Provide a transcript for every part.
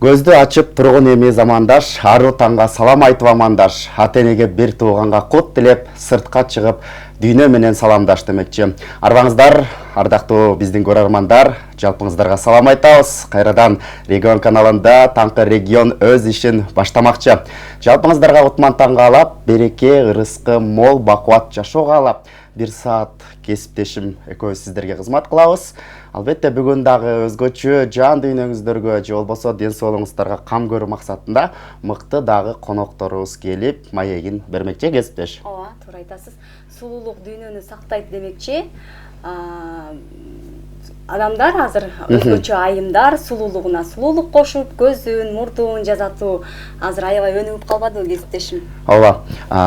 Көздү ачып тургун эми замандаш, аруу таңга салам айтып амандаш, ата энеге бир тууганга кут тилеп, сыртка чыгып, дүйнө менен саламдаш демекчи. Арбаңыздар, ардактуу биздин көрөрмандар, жалпыңыздарга салам айтабыз. Кайрадан Регион каналында таңкы регион өз ишин баштамакчы. Жалпыңыздарга утман таң каалап, береке, ырыскы мол, бакубат жашоо каалап, бир саат кесиптешим экөөбүз сиздерге кызмат кылабыз. Албетте бүгүн дагы өзгөчө жан дүйнөңүздөргө же болбосо ден соолугуңуздарга кам көрүү максатында мыкты дагы конокторубуз келип маегин бермекчи кесиптеш. Ооба, туура айтасыз. Сулуулук дүйнөнү сактайт демекчи. Адамдар азыр өзгөчө айымдар сулуулугуна сулуулук кошуп, көзүн, мурдун жазатуу азыр аябай өнүгүп калбадыбы кесиптешим? Ооба,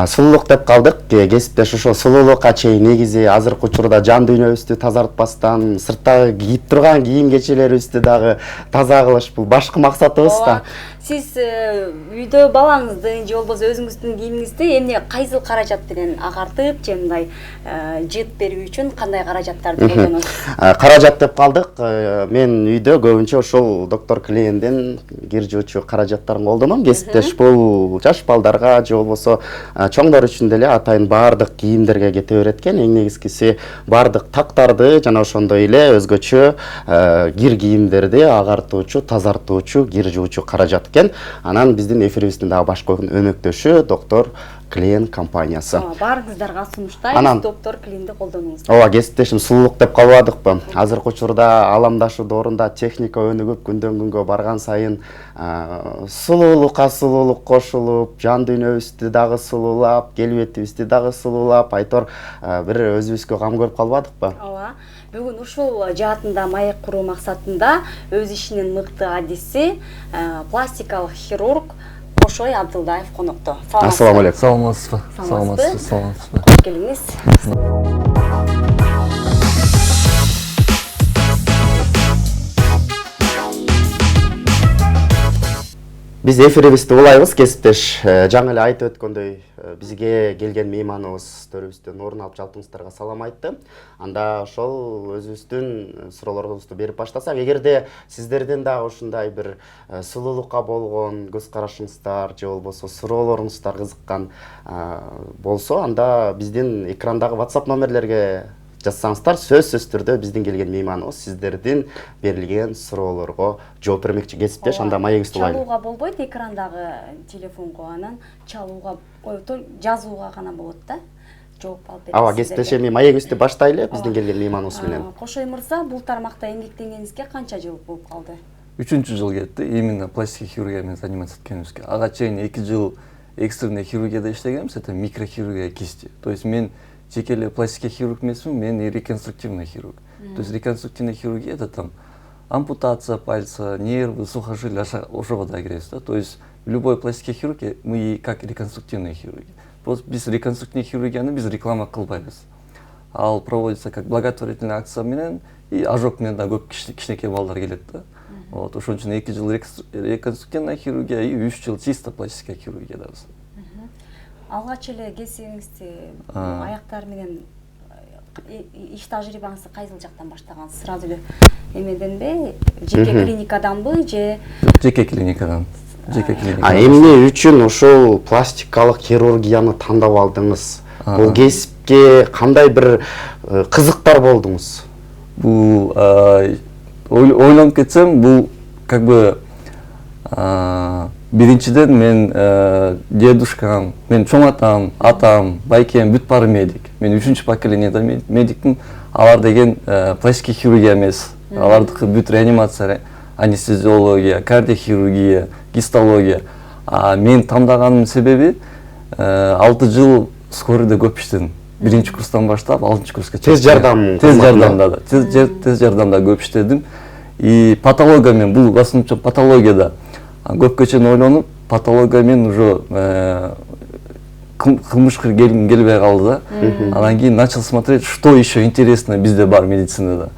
сулуулук деп калдык. Кесиптеш ошо сулуулукка чейин негизи азыркы учурда жан дүйнөбүздү тазартпастан, сыртта кийип турган кийим кечелерибизди дагы таза кылыш бул башкы максатыбыз да. Сиз үйдө балаңыздын же болбосо өзүңүздүн кийимиңизди эмне кайсыл каражат менен агартып, же мындай жыт берүү үчүн кандай каражаттарды колдоносуз? Каражат деп калдык. Мен үйдө көбүнчө ошол доктор Клейнден кир жуучу каражаттарын колдоном. Кесиптеш бул жаш балдарга же болбосо чоңдор үчүн деле атайын баардык кийимдерге кете берет экен. Эң негизгиси баардык тактарды жана ошондой эле өзгөчө кир кийимдерди агартуучу, тазартуучу, кир жуучу каражат экен. Анан биздин эфирибиздин дагы башкы өнөктөшү доктор Клейн компаниясы. Баарыңыздарга сунуштайбыз, доктор Клейнди колдонуңуз. Ооба, кесиптешим, сулуулук деп калбадыкпы? Азыркы учурда ааламдашу доорунда техника өнүгүп, күндөн күнгө барган сайын сулуулукка сулуулук кошулуп, жан дүйнөбүздү дагы сулуулап, келбетибизди дагы сулуулап, айтор бир өзүбүзгө кам көрүп калбадыкпы? Ооба. Бүгүн ушул жаатында маек куруу максатында өз ишинин мыкты адиси, пластикалык хирург Кошой Абдылдаев конокто. Ассаламу алейкум. Саламатсызбы? Саламатсызбы. Кош келиңиз. Биз эфирибизди улайбыз, кесиптеш. Жаңы эле айтып өткөндөй, бизге келген мейманыбыз төрүбүздөн орун алып жалпыңыздарга салам айтты. Анда ошол өзүбүздүн суроолорубузду берип баштасак, эгерде сиздерден дагы ушундай бир сулуулукка болгон көз карашыңыздар же болбосо суроолоруңуздар кызыккан болсо, анда биздин экрандагы WhatsApp номерлерге жазсаңыздар, сөзсүз түрдө биздин келген мейманыбыз сиздердин берилген суроолорго жооп бермекчи. Кесиптеш, анда маегибизди улайлы. Чалууга болбойт экрандагы телефонго, анан чалууга, жазууга гана болот да. Жооп алып беребиз. Ооба, кесиптеш, эми маегибизди баштайлы биздин келген мейманыбыз менен. Кошой мырза, бул тармакта эмгектенгениңизге канча жыл болуп калды? 3-жыл кетти. Именно пластика хирургия менен заниматься эткенибизге. Ага чейин 2 жыл экстренный хирургияда иштегенбиз, это микрохирургия кисти. То есть мен жеке эле пластика хирург эмесмин, мен реконструктивный хирург. То есть реконструктивный хирургия это там ампутация пальца, нервы, сухожилия, ошого да киребиз да. То есть любой пластика хирург мы как реконструктивный хирург. Просто биз реконструктивный хирургияны биз реклама кылбайбыз. Ал проводится как благотворительная акция менен и ожог менен да көп кичинекей балдар келет да. Вот ошон үчүн 2 жыл реконструктивная хирургия и 3 жыл чисто пластика хирургиядабыз. Алгач эле кесибиңизди аяктар менен иш тажрыйбаңызды кайсыл жактан баштагансыз? Сразу эле эмеденби, жеке клиникаданбы же? Жеке клиникадан. Эмне үчүн ушул пластикалык хирургияны тандап алдыңыз? Бул кесипке кандай бир кызыктар болдуңуз? Бул ойлонуп кетсем, бул как бы биринчиден мен дедушкам, мен чоң атам, байкем бүт баары медик. Мен 3-чү поколениеда медиктин. Алар деген пластика хирургия эмес. Алардыкы бүт реанимация, анестезиология, кардиохирургия, гистология. Мен тандагандын себеби 6 жыл скорыйда көп иштедим. 1-чи курстан баштап 6-чы курска чейин. Тез жардамда көп иштедим. И патология мен бул басымча патологияда көпкө чейин ойлонуп, патология мен уже кылмышкы келбей калды да. Анан кийин начал смотреть, что еще интересно бизде бар медицинада.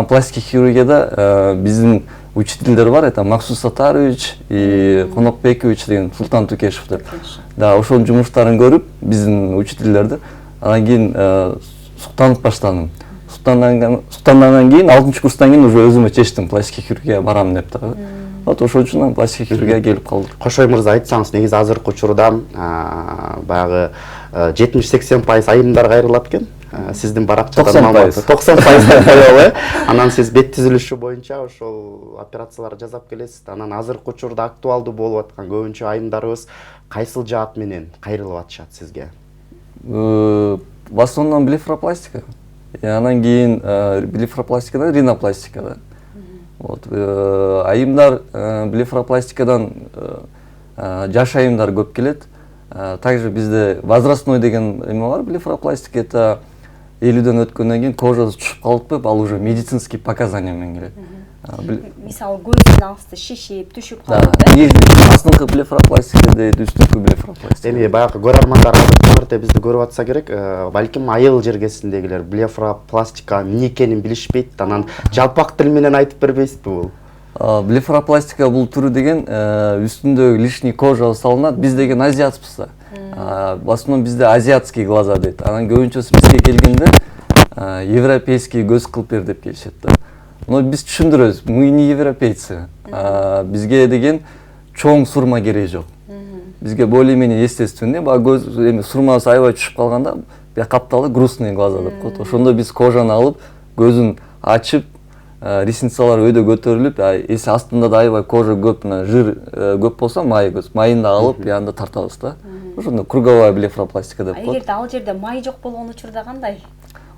Пластика хирургияда биздин учительдер бар, это Максут Сатарович и Конокбекович деген Султан Тукешевдер. Да, ошонун жумуштарын көрүп, биздин учительдерди, анан кийин суктанып баштадым. Суктангандан кийин 6-чы курстан кийин уже өзүмө чечтим пластика хирургияга барам деп да. вот ошол үчүн пластика хирургияга келип калдык. Кошой мырза, айтсаңыз, негизи азыркы учурда баягы 70-80% айымдар кайрылат экен. Сиздин баракчадан 90% деп коелу. Анан сиз бет түзүлүшү боюнча ошол операциялар жасап келесиз. Анан азыркы учурда актуалдуу болуп аткан көбүнчө айымдарыбыз кайсыл жаат менен кайрылып атышат сизге? В основном блефаропластика. Анан кийин блефаропластикадан ринопластика да. Вот айымдар блефаропластикадан жаш айымдар көп келет. Также бизде возрастной деген эме бар, блефаропластика это 50-дөн өткөндөн кийин кожасы түшүп калып, ал уже медицинский показания менен келет. Мисалы көздүн алысты шишип, түшүп калып, Основной блефаропластика дейт, үстүнкү блефаропластика. Эми баягы көрөрмандар азыркы бизди көрүп атса керек, балким айыл жергесиндегилер блефаропластика эмне экенин билишпейт, анан жалпак тил менен айтып бербейсизби бул? Блефаропластика бул түрү деген үстүндөгү лишний кожа салынат. Биз деген азиатпыз да. В основном бизде азиатский глаза дейт. Анан көбүнчөсү бизге келгенде европейский көз кылып бер деп келишет да. Но биз түшүндүрөбүз, мы не европейцы. Бизге деген чоң сурма кереги жок. Бизге более-менее естественный, көз эми сурмасы аябай түшүп калганда, капталы грустные глаза деп коет. Ошондо биз кожаны алып, көзүн ачып, ресницалар өйдө көтөрүлүп, эси астында да аябай кожа көп, жир көп болсо май көз, майын да алып, янда тартабыз да. Ошондо круговая блефаропластика деп коет. Эгерде ал жерде май жок болгон учурда кандай?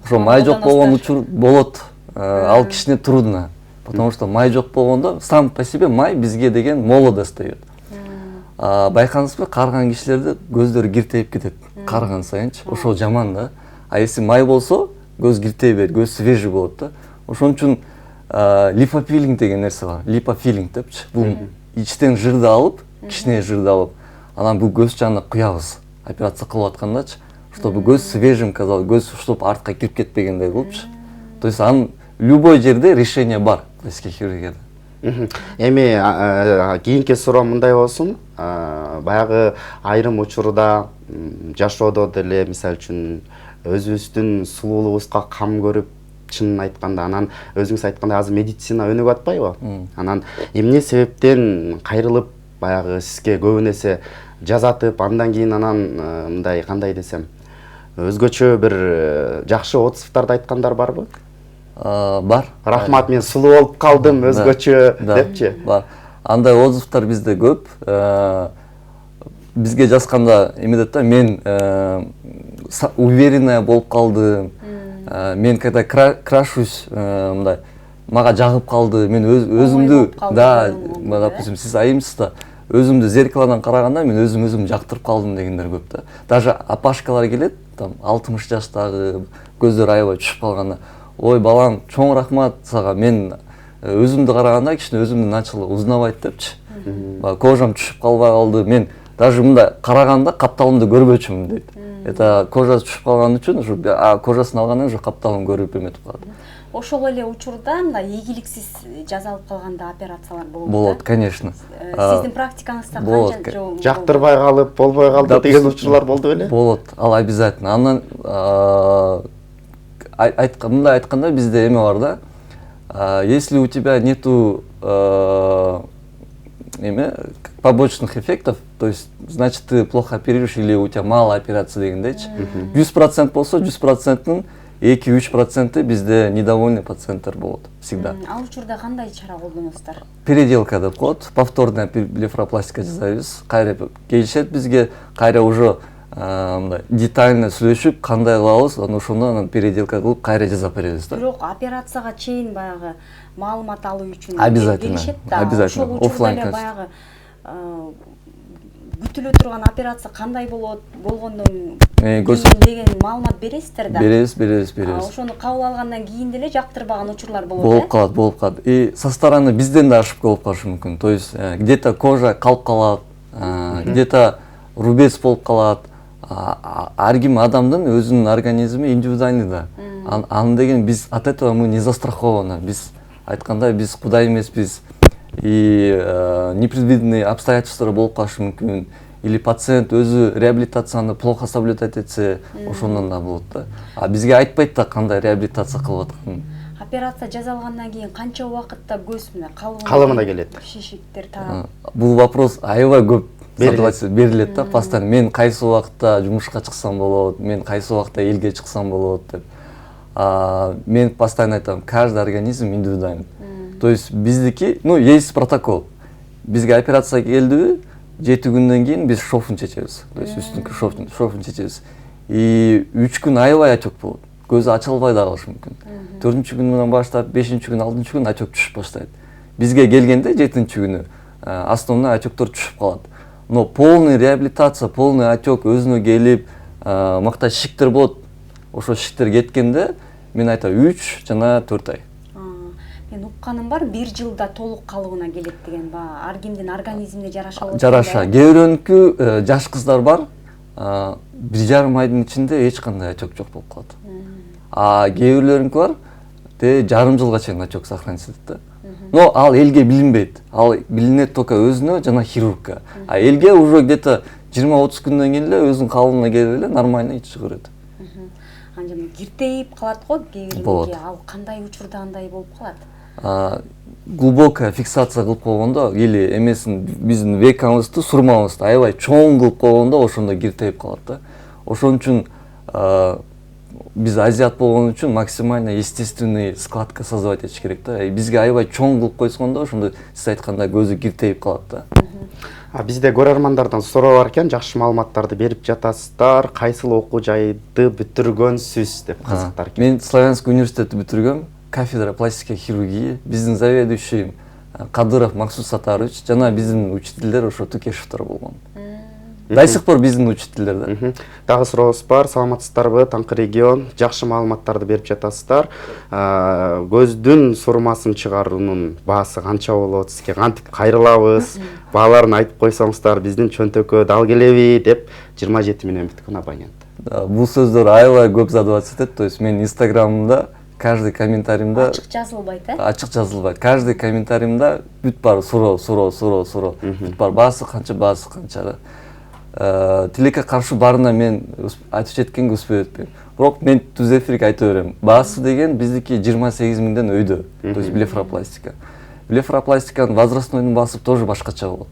Ошо май жок болгон учур болот. Ал кичине трудно, потому что май жок болгондо сам по себе май бизге деген молодость дает. Байкаңызбы, карыган кишилерде көздөрү киртейип кетет, карыган сайынчы. Ошол жаман да. А если май болсо, көз киртейбейт, көз свежий болот да. Ошон үчүн липофилинг деген нерсе бар. Липофилинг депчи. Бул ичтен жырды алып, кичине жырды алып, анан бул көз жанына куябыз. Операция кылып аткандачы, чтобы көз свежим казалось, көз чтобы артка кирип кетпегендей болупчу. То есть анын любой жерде решение бар пластика хирургияда. Эми кийинки суроо мындай болсун. Баягы айрым учурда жашоодо деле мисалы үчүн өзүбүздүн сулуулугубузга кам көрүп, чынын айтканда, анан өзүңүз айткандай азыр медицина өнүгүп атпайбы? Анан эмне себептен кайрылып баягы сизге көбүн эсе жазатып, андан кийин анан мындай кандай десем, өзгөчө бир жакшы отзывдарды айткандар барбы? Бар. Рахмат, мен сулуу болуп калдым, өзгөчө депчи. Бар. Андай отзывдар бизде көп. Бизге жазганда эмедет да, мен уверенная болуп калдым. Мен когда крашусь, мындай мага жагып калды. Мен өзүмдү, да, допустим, сиз айымсыз да, өзүмдү зеркаладан караганда мен өзүм жактырып калдым дегендер көп да. Даже апашкалар келет, там 60 жаштагы, көздөр аябай түшүп калганда, ой балам, чоң рахмат сага, мен өзүмдү караганда кичине өзүмдү начал узнавать депчи. Кожам түшүп калбай калды, мен даже мындай караганда капталымды көрбөчүмүн дейт. Это кожасы түшүп калган үчүн ушу кожасын алгандан уже капталым көрүп эметип калат. Ошол эле учурда мындай ийгиликсиз жазалып калганда операциялар болот. Болот, конечно. Сиздин практикаңызда канча жол жактырбай калып, болбой калды деген учурлар болду беле? Болот, ал обязательно. Андан мындай айтканда бизде эме бар да. Если у тебя нету побочных эффектов, то есть, значит, ты плохо оперируешь или у тебя мало операций дегендейчи. 100% болсо, 100%-ның 2-3% бизде недовольный пациенттер болот всегда. Ал учурда кандай чара колдоносуздар? Переделка деп коет, повторная блефаропластика жасайбыз. Кайра келишет бизге, кайра уже мындай детально сүйлөшүп, кандай кылабыз, ошондо анан переделка кылып кайра жасап беребиз да. Бирок операцияга чейин баягы маалымат алуу үчүн обязательно, обязательно оффлайн баягы күтүлө турган операция кандай болот, болгондон кийин деген маалымат бересиздер да? Беребиз. Ошону кабыл алгандан кийин деле жактырбаган учурлар болот. Болуп калат. И со стороны бизден да ошибка болуп калышы мүмкүн. То есть где-то кожа калып калат, где-то рубец болуп калат. Ар ким адамдын өзүнүн организми индивидуальный да. Аны деген биз от этого мы не застрахованы. Биз айтканда биз кудай эмеспиз. И непредвиденные обстоятельства болуп калышы мүмкүн. Или пациент өзү реабилитацияны плохо соблюдать этсе, ошондон да болот да. А бизге айтпайт да кандай реабилитация кылып атканын. операция жасалгандан кийин канча убакытта көз мына калыбына келет? Шишиктер тарап. Бул вопрос аябай көп берилет да постоянно. Мен кайсы убакытта жумушка чыксам болот, мен кайсы убакытта элге чыксам болот деп. Мен постоянно айтам, каждый организм индивидуален. То есть биздики, есть протокол. Бизге операция келдиби, 7 күндөн кийин биз шовун чечебиз. То есть үстүнкү шовун чечебиз. И 3 күн аябай отек болот. Көзү ачылбай да калышы мүмкүн. 4-чү күнүнөн баштап 5-чү күн, 6-чы күн отек түшүп баштайт. Бизге келгенде 7-чү күнү основной отектор түшүп калат. Но полный реабилитация, полный отек өзүнө келип, макта шиктер болот. Ошо шиктер кеткенде мен айтам 3 жана 4 ай. Мен укканым бар, 1 жылда толук калыбына келет деген ба. Ар кимдин организмине жараша болот. Жараша. Кээ бирөөнүкү жаш кыздар бар, 1,5 айдын ичинде эч кандай отек жок болуп калат. Кээ бирлеринки бар, жарым жылга чейин отек сохранится этет да. Но ал элге билинбейт. Ал билинет только өзүнө жана хирургка. Элге уже где-то 20-30 күндөн кийин эле өзүнүн калыбына келип эле нормально ичи көрөт. Анжа киртейип калат го кээ бириники. Ал кандай учурда андай болуп калат? Глубокая фиксация кылып койгондо или эмесин биздин векабызды, сурмабызды аябай чоң кылып койгондо ошондо киртейип калат да. Ошон үчүн биз азиат болгон үчүн максимально естественный складка создавать этиш керек да. Бизге аябай чоң кылып койсондо ошондо сиз айткандай көзү киртейип калат да. Бизде көрөрмандардан суроо бар экен, жакшы маалыматтарды берип жатасыздар. Кайсыл окуу жайды бүтүргөнсүз деп кызыктар экен. Мен Славянский университетти бүтүргөм, кафедра пластика хирургии. Биздин заведующий Кадыров Максут Сатарович жана биздин учителдер ошо Тукешевтер болгон. До сих пор биздин учителдер да. Дагы сурообуз бар, саламатсыздарбы? Таңкы регион, жакшы маалыматтарды берип жатасыздар. Көздүн сурмасын чыгаруунун баасы канча болот? Сизге кантип кайрылабыз? Бааларын айтып койсоңуздар, биздин чөнтөккө дал келеби деп 27 миңден бүткөн абонент. Бул сөздөр аябай көп задаваться этет. То есть мен Инстаграмымда каждый комментариимде ачык жазылбайт, Ачык жазылбайт. Каждый комментариимде бүт бар суроо. Бүт бар баасы канча. Тилекке каршы баарына мен айтып жеткенге успой өтпөйм. Бирок мен түз эфирге айта берем. Баасы деген биздики 28 миңден өйдө. То есть блефаропластика. Блефаропластиканын возрастнойдун баасы тоже башкача болот.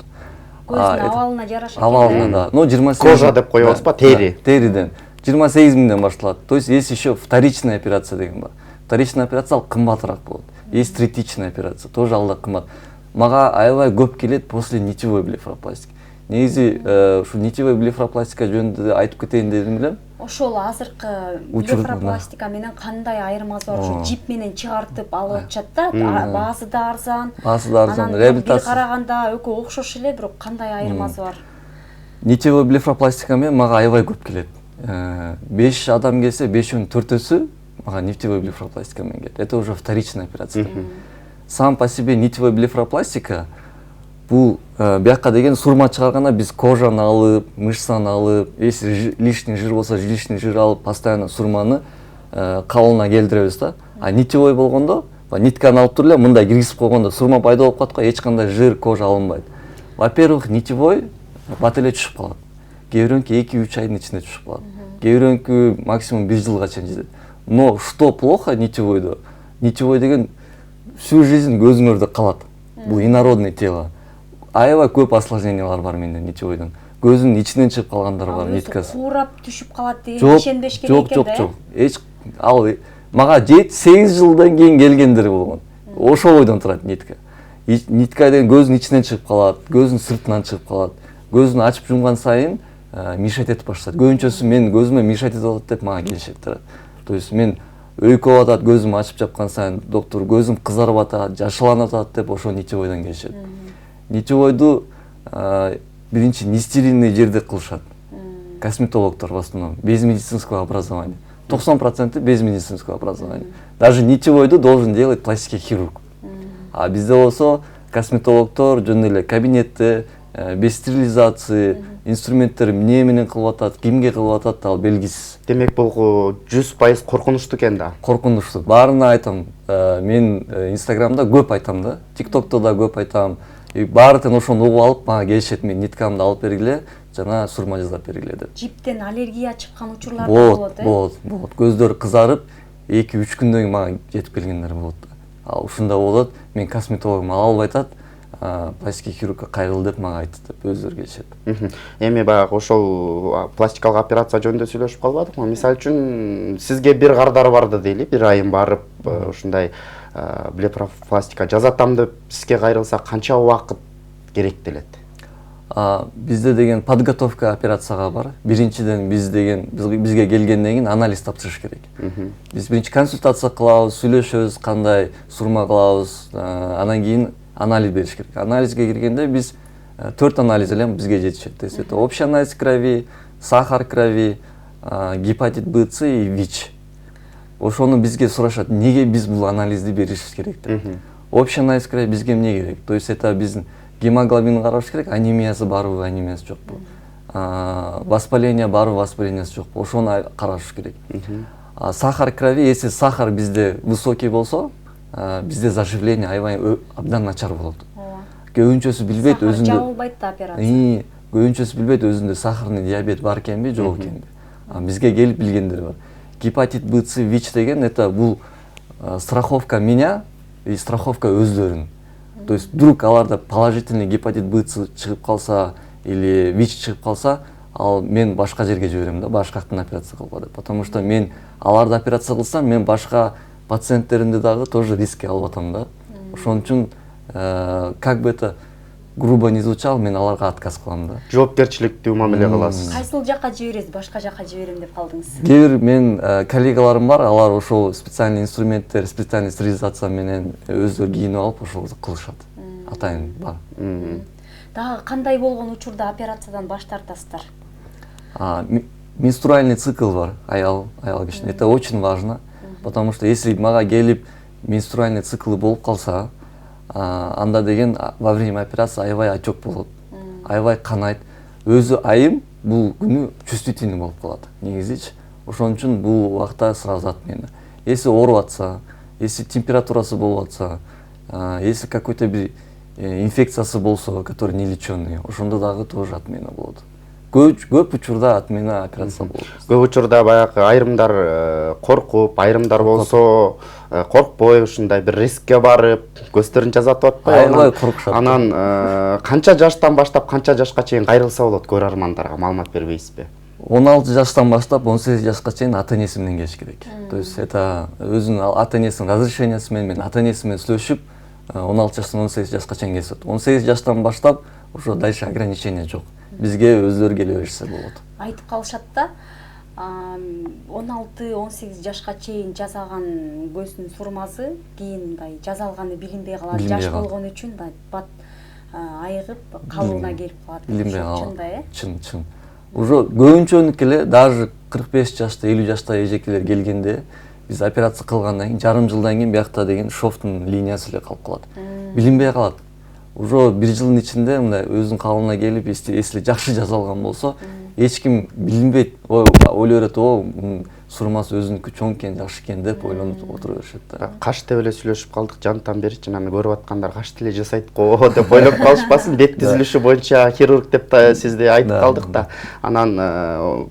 Көздүн абалына жараша. Абалына да. Но 28 кожа деп коебуз ба, тери. Териден 28 миңден башталат. То есть есть еще вторичная операция деген бар. Вторичная операция ал кымбатыраак болот. Есть третичная операция, тоже ал да кымбат. Мага аябай көп келет после нитевой блефаропластики. Негизи ушу нитевой блефаропластика жөнүндө айтып кетейин дедим эле. Ошол азыркы блефаропластика менен кандай айырмасы бар? Ошо жип менен чыгартып алып атышат да, баасы да арзан. Реабилитация. Бир караганда экөө окшош эле, бирок кандай айырмасы бар? Нитевой блефаропластика менен мага аябай көп келет. 5 адам келсе, 5-өн 4-өсү мага нитевой блефаропластика менен келет. Это уже вторичная операция. Сам по себе нитевой блефаропластика бул бияка деген сурма чыгарганда биз кожаны алып, мышцаны алып, если лишний жир болсо лишний жир алып, постоянно сурманы калыбына келдиребиз да. А нитевой болгондо, нитканы алып туруп эле мындай киргизип койгондо сурма пайда болуп калат го, эч кандай жир, кожа алынбайт. Во-первых, нитевой бат эле түшүп калат. Кээ бирөөнүкү 2-3 айдын ичинде түшүп калат. Кээ бирөөнүкү максимум 1 жылга чейин жетет. Но что плохо нитевойдо? Нитевой деген всю жизнь көзүңөрдө калат. Бул инородное тело. Аябай көп осложнениялар бар менде нитевойдон. Көзүнүн ичинен чыгып калгандар бар ниткасы. Куурап түшүп калат деген ишенбешкен экен да. Жок. Эч ал мага 7-8 жылдан кийин келгендер болгон. Ошол бойдон турат нитка. Нитка деген көзүнүн ичинен чыгып калат, көзүнүн сыртынан чыгып калат. Көзүн ачып жумган сайын мешать этип баштайт. Көбүнчөсү менин көзүмө мешать этип атат деп мага келишет да. То есть мен өйкөп атат, көзүм ачып жапкан сайын доктор көзүм кызарып атат, жашыланып атат деп ошо нитевойдон келишет. Нитевойду биринчи нестерильный жерде кылышат. Косметологдор в основном, без медицинского образования. 90% без медицинского образования. Даже нитевойду должен делать пластический хирург. А бизде болсо косметологдор жөн эле кабинетте без стерилизации инструменттер эмне менен кылып атат, кимге кылып атат, ал белгисиз. Демек бул 100% коркунучтуу экен да. Коркунучтуу. Баарына айтам. Мен Инстаграмда көп айтам да, ТикТокто да көп айтам. Баары тең ошону угуп алып мага келишет, мен ниткамды алып бергиле жана сурма жасап бергиле деп. Жиптен аллергия чыккан учурлар болот, Болот. Көздөр кызарып, 2-3 күндөн кийин мага жетип келгендер болот. Ал ушунда болот, мен косметологум алып айтат, пластика хирургка кайрыл деп мага айтты деп өздөрү келишет. Эми баягы ошол пластикалык операция жөнүндө сүйлөшүп калбадыкпы? Мисалы үчүн сизге бир кардар барды дейли, бир айым барып ушундай блефаропластика жасатам деп сизге кайрылса канча убакыт керектелет? Бизде деген подготовка операцияга бар. Биринчиден бизге келгенден кийин анализ тапшырыш керек. Биз биринчи консультация кылабыз, сүйлөшөбүз, кандай сурма кылабыз, анан кийин анализ бериш керек. Анализге киргенде биз 4 анализ эле бизге жетишет. То есть это общий анализ крови, сахар крови, гепатит Б, С и ВИЧ. Ошону бизге сурашат, эмнеге биз бул анализди беришибиз керек деп. Общий анализ крови бизге эмне керек? То есть это биздин гемоглобин караш керек, анемиясы барбы, анемиясы жокпу. Воспаление барбы, воспалениясы жокпу. Ошону караш керек. Сахар крови, если сахар бизде высокий болсо, бизде заживление аябай абдан начар болот. Көбүнчөсү билбейт өзүндө. Жабылбайт да операция. Көбүнчөсү билбейт өзүндө сахарный диабет бар экенби, жок экенби. Бизге келип билгендер бар. Гепатит Б, С, ВИЧ деген это бул страховка меня и страховка өздөрүн. То есть вдруг аларда положительный гепатит Б, С чыгып калса или ВИЧ чыгып калса, ал мен башка жерге жиберем да, башкактын операция кылгыла деп. Потому что мен аларды операция кылсам, мен башка пациенттеримди дагы тоже рискке алып атам да. Ошон үчүн как бы это грубо не звучало, мен аларга отказ кылам да. Жоопкерчиликтүү мамиле кыласыз. Кайсыл жакка жибересиз, башка жакка жиберем деп калдыңыз? Кээ бир мен коллегаларым бар, алар ошол специальный инструменттер, специальный стерилизация менен өздөрү кийинип алып ошол кылышат. Атайын бар. Дагы кандай болгон учурда операциядан баш тартасыздар? Менструальный цикл бар, аял кишинин. Это очень важно, потому что если мага келип менструальный циклы болуп калса, анда деген во время операции аябай отек болот, аябай канайт. Өзү айым бул күнү чувствительный болуп калат негизичи. Ошон үчүн бул убакта сразу отмена. Если ооруп атса, если температурасы болуп атса, если какой-то бир инфекциясы болсо, который не лечённый, ошондо дагы тоже отмена болот. Көп учурда отмена операция болот. Көп учурда баягы айрымдар коркуп, айрымдар болсо коркпой ушундай бир рискке барып, көздөрүн жазатып атпайбы? Аябай коркушат. Анан канча жаштан баштап канча жашка чейин кайрылса болот, көрөрмандарга маалымат бербейсизби? 16 жаштан баштап 18 жашка чейин ата-энеси менен келиш керек. То есть это өзүнүн ата-энесинин разрешениясы менен ата-энеси менен сүйлөшүп 16 жаштан 18 жашка чейин келсе болот. 18 жаштан баштап уже дальше ограничения жок. Бизге өздөрү келе беришсе болот. Айтып калышат да, 16-18 жашка чейин жасаган көздүн сурмасы кийин мындай жазалганы билинбей калат, жаш болгон үчүн да бат айыгып калыбына келип калат. Билинбей калат. Чын. Уже көбүнчөнүкү эле даже 45 жашта, 50 жашта эжекелер келгенде биз операция кылгандан кийин жарым жылдан кийин биякта деген шовтун линиясы эле калып калат. Билинбей калат. Уже бир жылдын ичинде мындай өзүнүн калыбына келип, если жакшы жазалган болсо, эч ким билинбейт, ойлой берет, сурмасы өзүнүкү чоң экен, жакшы экен деп ойлонуп отура беришет да. Каш деп эле сүйлөшүп калдык, жантан беричи, мени көрүп аткандар каш деле жасайт го деп ойлоп калышпасын, бет түзүлүшү боюнча хирург деп сизди айтып калдык да. Анан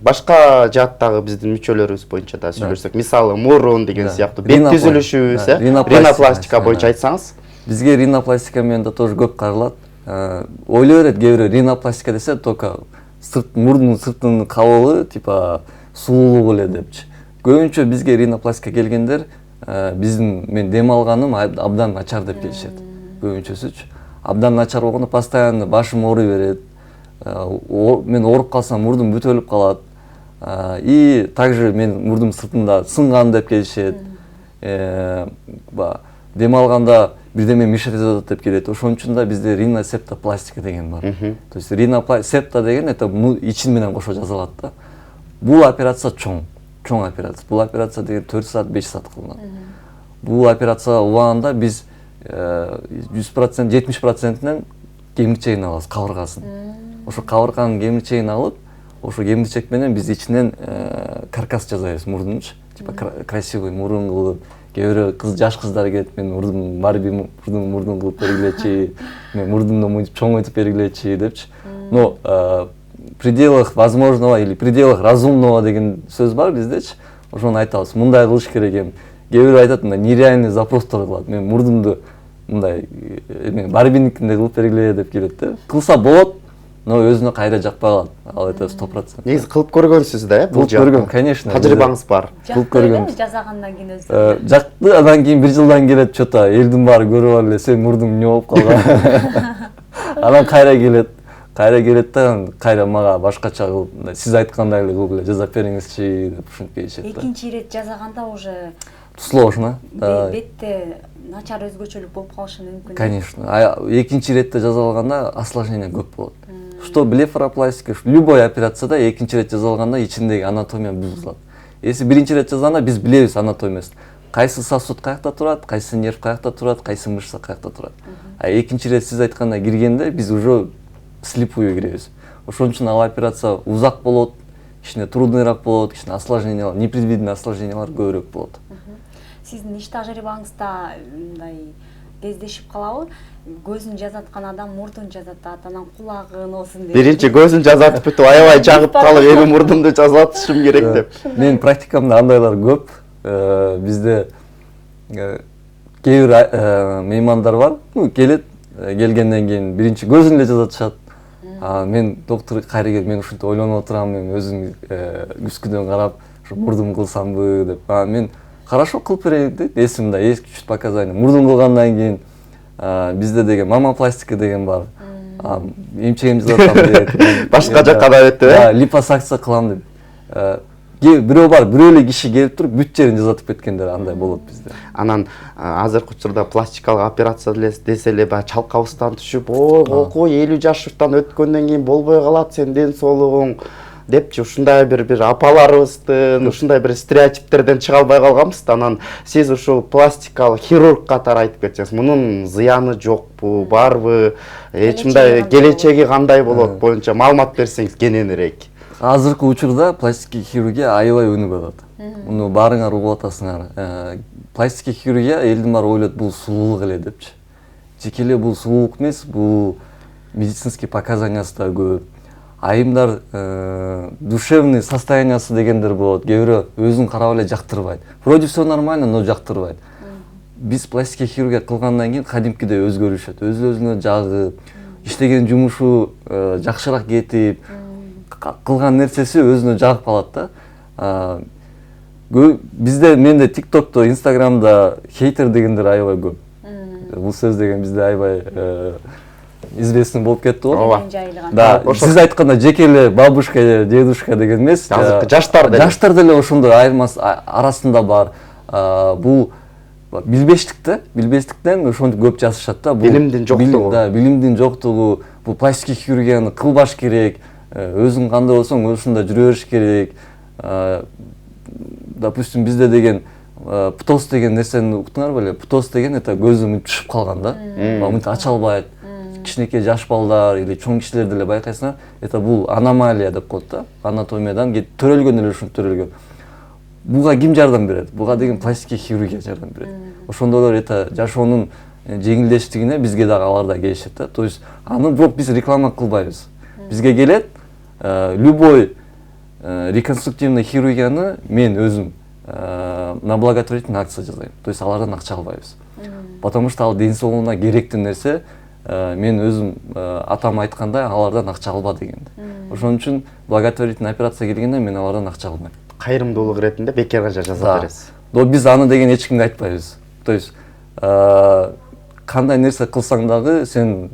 башка жааттагы биздин мүчөлөрүбүз боюнча да сүйлөшсөк, мисалы мурун деген сыяктуу бет түзүлүшүбүз, ринопластика боюнча айтсаңыз. Бизге ринопластика менен да тоже көп каралат. Ойлой берет кээ бирөө ринопластика десе только мурдун сыртынын кабыгы типа сулуулугу эле депчи. Көбүнчө бизге ринопластика келгендер мен дем алганым абдан начар деп келишет. Көбүнчөсүчү. Абдан начар болгондо постоянно башым ооруй берет. Мен ооруп калсам мурдум бүтөлүп калат. И также мен мурдум сыртында сынган деп келишет. Дем алганда бирдеме мешать этип атат деп келет. Ошон үчүн да бизде риносептопластика деген бар. То есть риносепта деген это ичин менен кошо жасалат да. Бул операция чоң операция. Бул операция деген 4 саат, 5 саат кылынат. Бул операция убагында биз 100%, 70%нен кемирчегин алабыз, кабыргасын. Ошо кабырганын кемирчегин алып, ошо кемирчек менен биз ичинен каркас жасайбыз мурдунчу. Типа красивый мурун кылып, кээ бирөө жаш кыздар келет, мен мурдум барби мурдун кылып бергилечи, мен мурдумду мынтип чоңойтуп бергилечи депчи. Но в пределах возможного или пределах разумного деген сөз бар биздечи. ошону айтабыз, мындай кылыш керек эми. Кээ бирөө айтат, мындай нереальный запростор кылат. Мен мурдумду мындай барбиникиндей кылып бергиле деп келет да. Кылса болот, но өзүнө кайра жакпай калат. Ал айта 100%. Негизи кылып көргөнсүз да, Кылып көргөм, конечно. Тажрыйбаңыз бар. Кылып көргөм. Жасагандан кийин өзү. Жакты, андан кийин 1 жылдан келет, чото элдин баары көрүп алып эле, сен мурдуң эмне болуп калган. Анан кайра келет да, кайра мага башкача кылып, сиз айткандай эле кылып эле жазап бериңизчи деп ушинтип келишет да. Экинчи ирет жасаганда уже сложно. Бетте начар өзгөчөлүк болуп калышы мүмкүн. Конечно. Экинчи иретте жасалганда осложнение көп болот. Что блефаропластика, любой операцияда экинчи ирет жасалганда ичиндеги анатомия бузулат. Если биринчи ирет жасаганда биз билебиз анатомиясын. Кайсы сосуд каякта турат, кайсы нерв каякта турат, кайсы мышца каякта турат. Экинчи ирет сиз айткандай киргенде биз уже слепую киребиз. Ошон үчүн ал операция узак болот, кичине трудныйраак болот, кичине осложнениялар, непредвиденный осложнениялар көбүрөөк болот. Сиздин иш тажрыйбаңызда мындай кездешип калабы? Көзүн жазаткан адам мурдун жазатат, анан кулагын болсун деп. Биринчи көзүн жазатып бүтүп аябай жагып калып, эми мурдумду жазатышым керек деп. Менин практикамда андайлар көп. Бизде кээ бир меймандар бар, келет, келгенден кийин биринчи көзүн эле жазатышат. Мен доктор кайра келип, мен ушинтип ойлонуп отурам, мен өзүм күскүдөн карап, ушу мурдум кылсамбы деп. Мен хорошо кылып берейин дейт. Эсимде эски чүт показания. Мурдун кылгандан кийин бизде деген мамопластика деген бар. Эмчегим жазатам дейт. Башка жакка да өттү, э? Липосакция кылам деп. Бирөө бар, бирөө эле киши келип туруп бүт жерин жазатып кеткендер андай болот бизде. Анан азыркы учурда пластикалык операция десе эле баягы чалкабыздан түшүп, ойкой 50 жаштан өткөндөн кийин болбой калат сенин ден соолугуң депчи ушундай бир апаларыбыздын ушундай бир стереотиптерден чыга албай калганбыз да. Анан сиз ушул пластикалык хирург катары айтып кетсеңиз, мунун зыяны жокпу, барбы, эч мындай келечеги кандай болот боюнча маалымат берсеңиз кененирээк. Азыркы учурда пластика хирургия аябай өнүгүп атат. Муну баарыңар угуп атасыңар. Пластика хирургия элдин баары ойлойт бул сулуулук эле депчи. Жеке эле бул сулуулук эмес, бул медицинский показаниясы да көп. Айымдар душевный состояниясы дегендер болот. Кээ бирөө өзүн карап эле жактырбайт. Вроде все нормально, но жактырбайт. Биз пластика хирургия кылгандан кийин кадимкидей өзгөрүшөт. Өзүнө жагып, иштеген жумушу жакшыраак кетип, кылган нерсеси өзүнө жагып калат да. Бизде менде TikTok'то, Instagram'да хейтер дегендер аябай көп. Бул сөз деген бизде аябай известный болуп кетти го. Да, сиз айтканда жеке эле бабушка, дедушка деген эмес, жаштар деле ошондой айырмасы арасында бар. Бул билбештиктен ошентип көп жазышат да. Билимдин жоктугу. Да, билимдин жоктугу. Бул пластика хирургияны кылбаш керек. Өзүң кандай болсоң ошондой жүрө бериш керек. Допустим, бизде деген птоз деген нерсени уктуңарбы эле? Птоз деген это көзү түшүп калган да. Мынтип ача албайт. Кичинекей жаш балдар или чоң кишилер деле байкайсыңар, это бул аномалия деп коет да. Анатомиядан төрөлгөн эле ушинтип төрөлгөн. Буга ким жардам берет? Буга деген пластика хирургия жардам берет. Ошондо эле это жашоонун жеңилдештигине бизге дагы алар да келишет да. То есть аны бирок биз реклама кылбайбыз. Бизге келет любой реконструктивный хирургияны мен өзүм на благотворительный акция жасайм. То есть алардан акча албайбыз. Потому что ал ден соолугуна керектүү нерсе. Мен өзүм атам айткандай алардан акча алба дегенде. Ошон үчүн благотворительный операция келгенде мен алардан акча албайм. Кайрымдуулук иретинде бекерге жаза бересиз. Биз аны деген эч кимге айтпайбыз. То есть кандай нерсе кылсаң дагы сен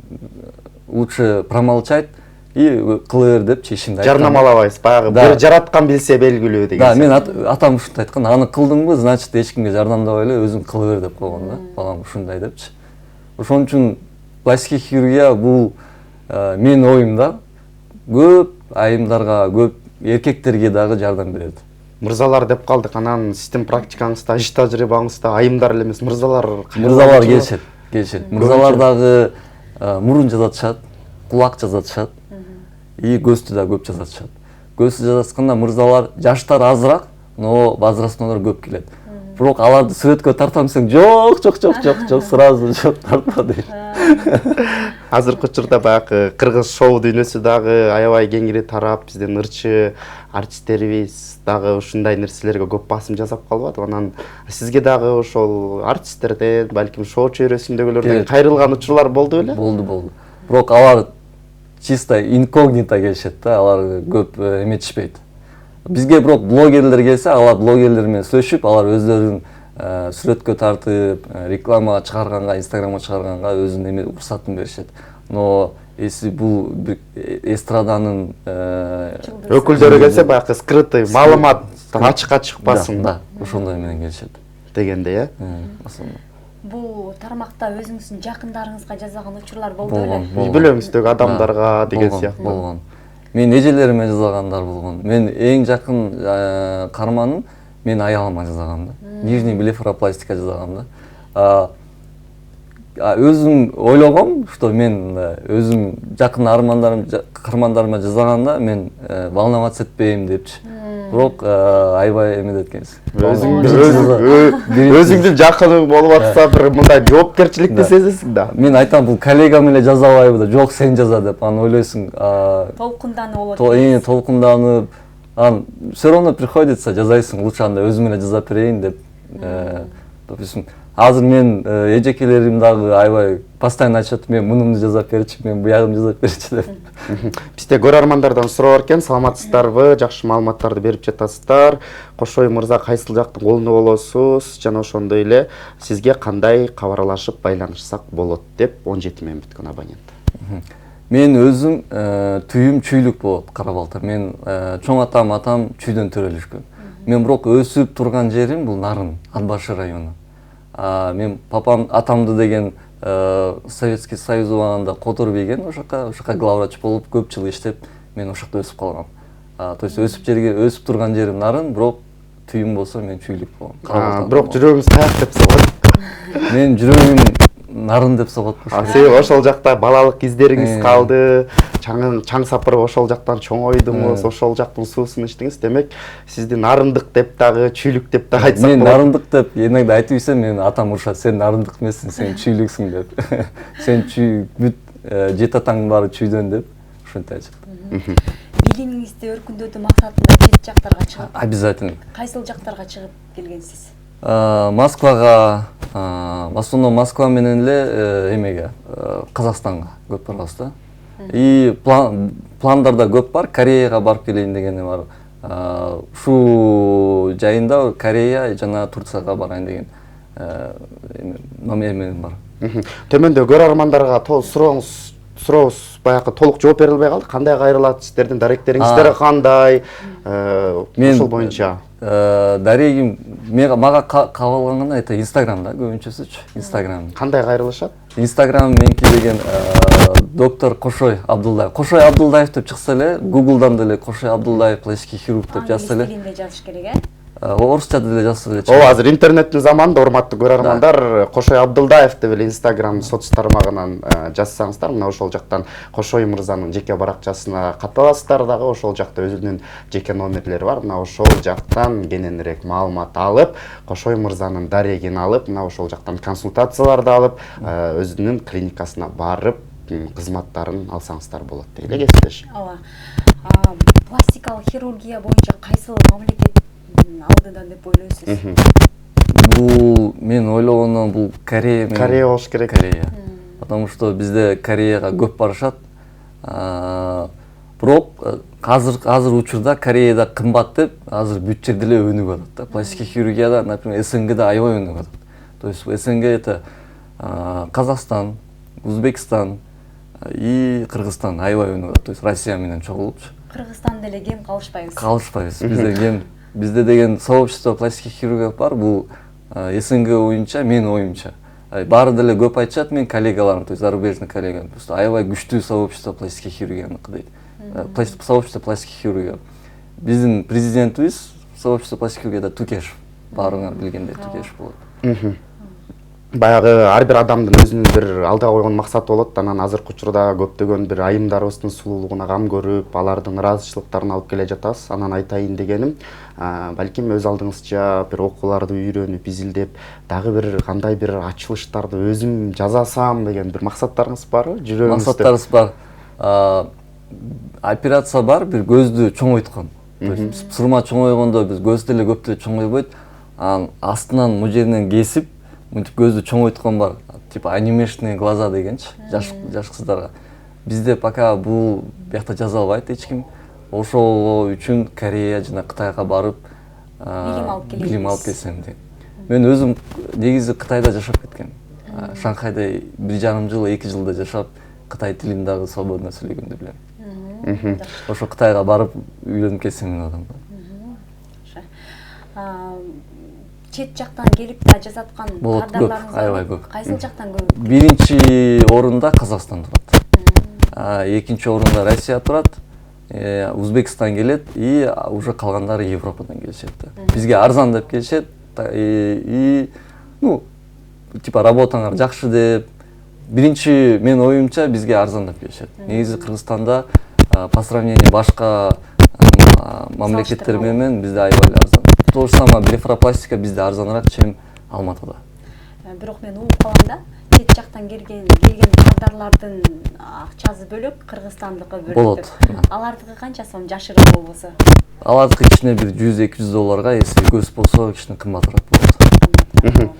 лучше промолчать и кыла бер деп чечимди айткам. Жарнамалабайсыз, баягы бир жараткан билсе белгилүү деген. Да, мен атам ушундай айткан. Аны кылдыңбы, значит эч кимге жардамдабай эле өзүң кыла бер деп койгон да. Балам ушундай депчи. Ошон үчүн пластика хирургия бул менин оюмда көп айымдарга, көп эркектерге дагы жардам берет. Мырзалар деп калдык. Анан сиздин практикаңызда, иш тажрыйбаңызда айымдар эле эмес, мырзалар келишет. Мырзалар дагы мурун жазатышат, кулак жазатышат и көздү да көп жазатышат. Көздү жазатканда мырзалар жаштар азыраак, но возрастноолор көп келет. Бирок аларды сүрөткө тартам десең, жок, сразу жок тартма дейт. азыркы учурда баягы кыргыз шоу дүйнөсү дагы аябай кеңири тарап, биздин ырчы артисттерибиз дагы ушундай нерселерге көп басым жасап калбады. Анан сизге дагы ошол артисттерден, балким шоу чөйрөсүндөгүлөрдөн кайрылган учурлар болду беле? Болду. Бирок алар чисто инкогнито келишет да, алар көп эметишпейт. Бизге бирок блогерлер келсе, алар блогерлер менен сүйлөшүп, алар өздөрүн сүрөткө тартып, рекламага чыгарганга, инстаграмга чыгарганга өзүнүн уруксатын беришет. Но если бул эстраданын өкүлдөрү келсе, баягы скрытый маалымат ачыкка чыкпасын. Да, ошондой менен келишет Дегенде, Бул тармакта өзүңүздүн жакындарыңызга жазган учурлар болду беле? Билбөлөңүздөгү адамдарга деген сыяктуу. Болгон. Мен эжелериме жазгандар болгон. Мен эң жакын карманым мен аялыма жазгам да. Нижний блефаропластика жазгам да. Өзүм ойлогом, что мен өзүм жакын кармандарыма жазганда мен волноваться этпейм депчи. Бирок аябай эме эткенсиз. Өзүңдүн жакының болуп атса, бир мындай жоопкерчиликти сезесиң да. Мен айтам, бул коллегам эле жаза албайбы да, жок сен жаза деп. Аны ойлойсуң. Толкунданып болот. Толкунданып, все равно приходится жазайсың, лучше анда өзүм эле жазап берейин деп. Допустим, азыр мен эжекелерим дагы аябай постоянно айтышат, мен мунумду жазап берчи, мен буягымды жазап берчи деп. Бизде көрөрмандардан суроо экен, саламатсыздарбы, жакшы маалыматтарды берип жатасыздар. Кошой мырза кайсыл жактын колунда болосуз? Жана ошондой эле сизге кандай кабарлашып байланышсак болот деп 17 менен бүткөн абонент. Мен өзүм түйүм чүйлүк болот Кара-Балта. Мен чоң атам чүйдөн төрөлүшкөн. Мен бирок өсүп турган жерим бул Нарын, Атбашы району. Мен атамды деген Советский Союз убагында Котор бейген, ошака главврач болуп көп жыл иштеп, мен ошакта өсүп калгам. То есть өсүп турган жерим Нарын, бирок түйүм болсо мен чүйлүк болом. Бирок жүрөгүңүз каяк деп согот? Мен жүрөгүм Нарын деп согот. Себеби ошол жакта балалык издериңиз калды, чаң сапырып ошол жактан чоңойдуңуз, ошол жактын суусун ичтиңиз. Демек, сизди нарындык деп дагы, чүйлүк деп дагы айтсак болот. Мен нарындык деп иногда айтып ийсем, мен атам урушат, сен нарындык эмессиң, сен чүйлүксүң деп. Сен бүт жет атаңдын баары чүйдөн деп, ошентип айтышат. Билимиңизди өркүндөтүү максатында чет жактарга чыгып, Обязательно. Кайсыл жактарга чыгып келгенсиз? Москвага, в основном Москва менен эле эмеге, Казакстанга көп барабыз да. И пландарда көп бар, Кореяга барып келейин дегени бар. Ушул жайында Корея жана Турцияга барайын деген номерим бар. Төмөндө көрөрмандарга сурооңуз баягы толук жооп берилбей калды. Кандай кайрылат, сиздердин даректериңиздер кандай? Ошол боюнча. Дарегим мага кабыл это Инстаграм да, көбүнчөсүчү. Инстаграм. Кандай кайрылышат? Инстаграм меники деген доктор Кошой Абдулдаев. Кошой Абдулдаев деп чыкса эле, Гуглдан деле Кошой Абдулдаев пластический хирург деп жазса эле. Англис тилинде жазыш керек, Орусча деле жазса эле. Ооба, азыр интернеттин заманында, урматтуу көрөрмандар, Кошой Абдулдаев деп эле Инстаграм соц тармагынан жазсаңыздар, мына ошол жактан Кошой мырзанын жеке баракчасына катталасыздар дагы, ошол жакта өзүнүн жеке номерлери бар. Мына ошол жактан кененирээк маалымат алып, Кошой мырзанын дарегин алып, мына ошол жактан консультацияларды алып, өзүнүн клиникасына барып, кызматтарын алсаңыздар болот дейли, кесиптеш. Ооба. Пластикалык хирургия боюнча кайсыл мамлекет алдыда деп ойлойсуз? Бул мен ойлогондон бул Корея болуш керек. Корея. Потому что бизде Кореяга көп барышат. Бирок азыр учурда Кореяда кымбат деп, азыр бүт жерде эле өнүгүп атат да. Пластика хирургияда, например, СНГда аябай өнүгүп атат. То есть СНГ это Казакстан, Узбекистан и Кыргызстан аябай өнүгүп атат. То есть Россия менен чогулупчу. Кыргызстанда эле кем калышпайбыз. Калышпайбыз. Бизде кем, бизде деген сообщество пластика хирургов бар. Бул СНГ боюнча, менин оюмча. Баары деле көп айтышат, мен коллегаларым, то есть зарубежный коллегам. Просто аябай күчтүү сообщество пластика хирургияныкы дейт. Сообщество пластика хирургия. Биздин президентибиз сообщество пластика хирургияда Тукешев. Баарыңар билгендей Тукешев болот. баягы ар бир адамдын өзүнүн бир алдыга койгон максаты болот. Анан азыркы учурда көптөгөн бир айымдарыбыздын сулуулугуна кам көрүп, алардын ыраазычылыктарын алып келе жатабыз. Анан айтайын дегеним, балким өз алдыңызча бир окууларды үйрөнүп, изилдеп, дагы бир кандай бир ачылыштарды өзүм жасасам деген бир максаттарыңыз барбы? Жүрөгүңүздө? Максаттарыбыз бар. Операция бар, бир көздү чоңойткон. Сурма чоңойгондо биз көздү эле көп деле чоңойбойт. Анан астынан му жеринен кесип, мынтип көздү чоңойткон бар. Типа анимешные глаза дегенчи, жаш кыздарга. Бизде пока бул биякта жаза албайт эч ким. Ошол үчүн Корея жана Кытайга барып билим алып келсем дейм. Мен өзүм негизи Кытайда жашап кеткем. Шанхайда 1,5 жыл, 2 жылда жашап, Кытай тилин дагы свободно сүйлөгөндү билем. Ошо Кытайга барып үйлөнүп келсем деген адам. Чет жактан келип да жазаткан кардарларыңыз аябай көп. Кайсыл жактан көп? Биринчи орунда Казакстан турат. Экинчи орунда Россия турат. Узбекистан келет и уже калгандары Европадан келишет. Бизге арзан деп келишет и типа работаңар жакшы деп. Биринчи мен оюмча бизге арзан деп келишет. Негизи Кыргызстанда по сравнению башка мамлекеттер менен бизде аябай арзан. То же самое блефаропластика бизде арзаныраак, чем Алматыда. Бирок мен угуп калгам да, чет жактан келген кардарлардын акчасы бөлөк, Кыргызстандыкы бөлөк болот. деп. Алардыкы канча сом жашырып болбосо? Алардыкы кичине бир 100-200 долларга, если көз болсо кичине кымбатыраак болот.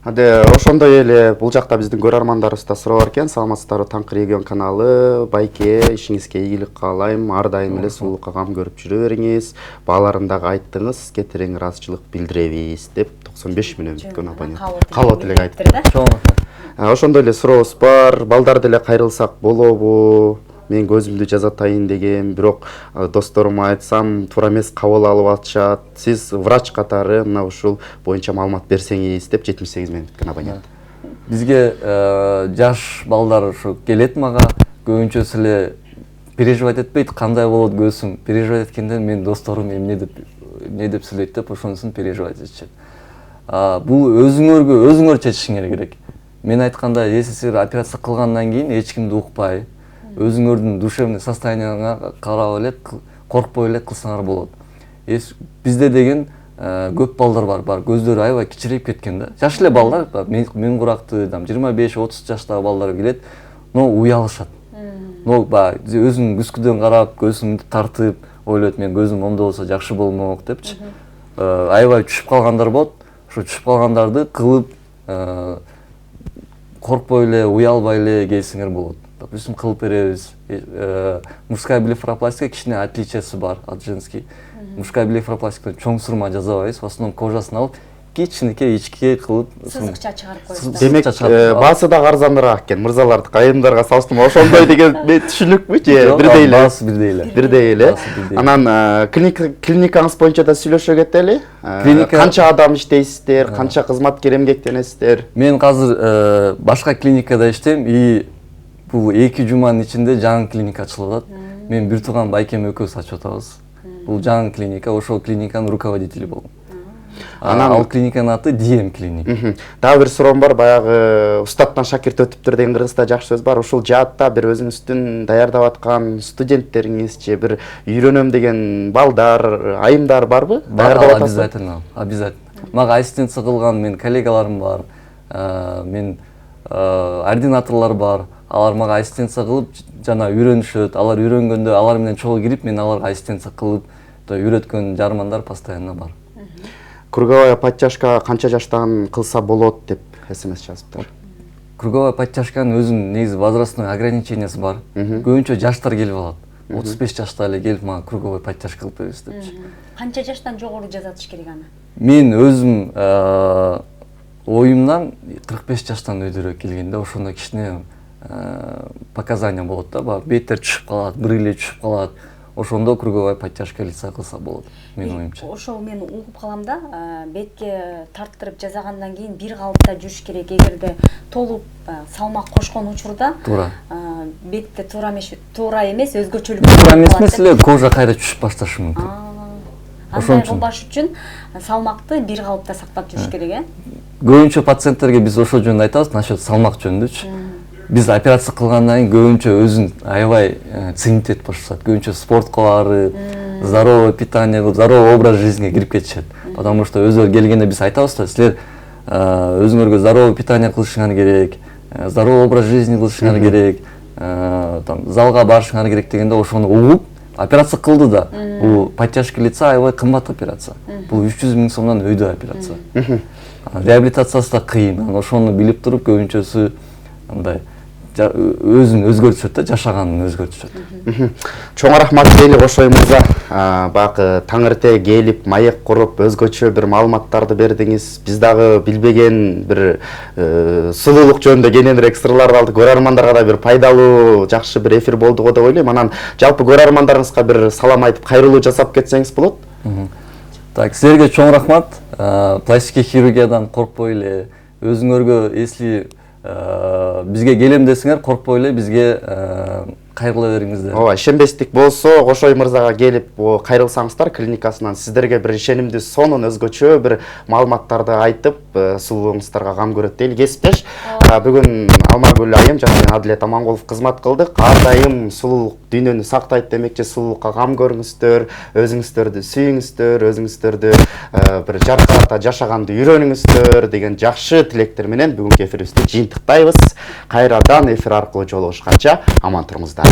Ошондой эле бул жакта биздин көрөрмандарыбыз да сурап экен. Саламатсыздарбы, Таңкы регион каналы. Байке, ишиңизге ийгилик каалайм. Ар дайым эле сулуулукка кам көрүп жүрө бериңиз. Бааларын дагы айттыңыз, сизге терең ыраазычылык билдиребиз деп 95 миңден бүткөн абонент. Калып эле айтты да. Чоң рахмат. Ошондой эле сурообуз бар. Балдар деле кайрылсак болобу? Мен көзүмдү жазатайын деген, бирок досторума айтсам, туура эмес кабыл алып атышат. Сиз врач катары мына ушул боюнча маалымат берсеңиз деп 78 миң бүткөн абонент. Бизге жаш балдар ушу келет мага, көбүнчөсү эле переживать этпейт, кандай болот көзүм. Переживать эткенде мен досторум эмне деп сүйлөйт деп ошонусун переживать этишет. Бул өзүңөр чечишиңер керек. Мен айтканда, если силер операция кылгандан кийин эч кимди укпай, өзүңөрдүн душевный состоянияңа карап эле, коркпой эле кылсаңар болот. Бизде деген көп балдар бар, көздөрү аябай кичирейип кеткен да. Жаш эле балдар, мен куракты 25-30 жаштагы балдар келет, но уялышат. Но өзүнүн күскүдөн карап, көзүн тартып, ойлойт, мен көзүм оңдо болсо жакшы болмок депчи. Аябай түшүп калгандар болот. Ошо түшүп калгандарды кылып, коркпой эле, уялбай эле келсеңер болот. Допустим, кылып беребиз. Мужская блефаропластика кичине отличиясы бар от женский. Мужская блефаропластика чоң сурма жасабайбыз, в основном кожасын алып, кичинекей ичке кылып сызыкча чыгарып коебуз. Демек, баасы да арзаныраак экен, мырзаларды айымдарга салыштырма. Ошондой деген түшүнүкпү же? Бирдей эле. Баасы бирдей эле. Бирдей эле. Анан клиникаңыз боюнча да сүйлөшө кетели. Канча адам иштейсиздер, канча кызматкер эмгектенесиздер? Мен азыр башка клиникада иштейм и бул 2 жуманын ичинде жаңы клиника ачылып атат. Мен бир тууган байкем экөөбүз ачып атабыз. Бул жаңы клиника, ошол клиниканын руководители болдум. Ал клиниканын аты DM клиника. Дагы бир суроом бар, баягы устаттан шакирт өтүптүр деген кыргызда жакшы сөз бар. Ушул жаатта бир өзүңүздүн даярдап аткан студенттериңизчи, бир үйрөнөм деген балдар, айымдар барбы? Даярдап атасызбы? Обязательно. Мага ассистенция кылган мен коллегаларым бар. Мен ординаторлор бар. Алар мага ассистенция кылып, жана үйрөнүшөт. Алар үйрөнгөндө алар менен чогуу кирип, мен аларга ассистенция кылып, үйрөткөн жармандар постоянно бар. Круговая подтяжка канча жаштан кылса болот деп СМС жазыптыр. Круговая подтяжканын өзүнүн негизи возрастной ограничениясы бар. Көбүнчө жаштар келип алат. 35 жашта эле келип мага круговой подтяжка кылып беребиз депчи. Канча жаштан жогору жазатыш керек аны? Мен өзүм оюмдан 45 жаштан өйдөрөөк келгенде ошондо кичине показания болот да, беттер түшүп калат, бириле түшүп калат. Ошондо круговая подтяжка лица кылса болот, мен оюмча. Ошол мен угуп калам да, бетке тарттырып жасагандан кийин бир калыпта жүрүш керек. Эгерде толуп салмак кошкон учурда бетте туура эмес, өзгөчөлүк туура эмес эле кожа кайра түшүп башташы мүмкүн. Андай болбаш үчүн салмакты бир калыпта сактап жүрүш керек, көбүнчө пациенттерге биз ошол жөнүндө айтабыз, насчет салмак жөнүндөчү. Биз операция кылгандан кийин көбүнчө өзүн аябай ценить этип башташат. Көбүнчө спортко барып, здоровое питание, здоровый образ жизниге кирип кетишет. Потому что өзүлөр келгенде биз айтабыз да, силер өзүңөргө здоровый питание кылышыңар керек, здоровый образ жизни кылышыңар керек, там залга барышыңар керек дегенде ошону угуп операция кылды да. Бул подтяжка лица аябай кымбат операция. Бул 300 000 сомдон өйдө операция. Реабилитациясы да кыйын. Ошону билип туруп көбүнчөсү андай өзүн өзгөртүшөт да, жашаганын өзгөртүшөт. Чоң рахмат дейли Кошой мырза. Баягы таң эрте келип, маек куруп, өзгөчө бир маалыматтарды бердиңиз. Биз дагы билбеген бир сулуулук жөнүндө кененирээк сырларды алдык. Көрөрмандарга да бир пайдалуу, жакшы бир эфир болду го деп ойлойм. Анан жалпы көрөрмандарыңызга бир салам айтып, кайрылуу жасап кетсеңиз болот. Так, силерге чоң рахмат. Пластика хирургиядан коркпой эле, өзүңөргө если бизге келем десеңер, коркпой эле бизге кайрыла бериңиздер. Ооба, ишенбестик болсо, Кошой мырзага келип кайрылсаңыздар клиникасынан, сиздерге бир ишенимдүү сонун өзгөчө бир маалыматтарды айтып, сулуулугуңуздарга кам көрөт дейли. Кесиптеш, бүгүн Алмагүл айым жана мен Адилет Амангулов кызмат кылдык. Ар дайым сулуулук дүйнөнү сактайт демекчи, сулуулукка кам көрүңүздөр, өзүңүздөрдү сүйүңүздөр, өзүңүздөрдү бир жаркырата жашаганды үйрөнүңүздөр деген жакшы тилектер менен бүгүнкү эфирибизди жыйынтыктайбыз. Кайрадан эфир аркылуу жолугушканча аман туруңуздар.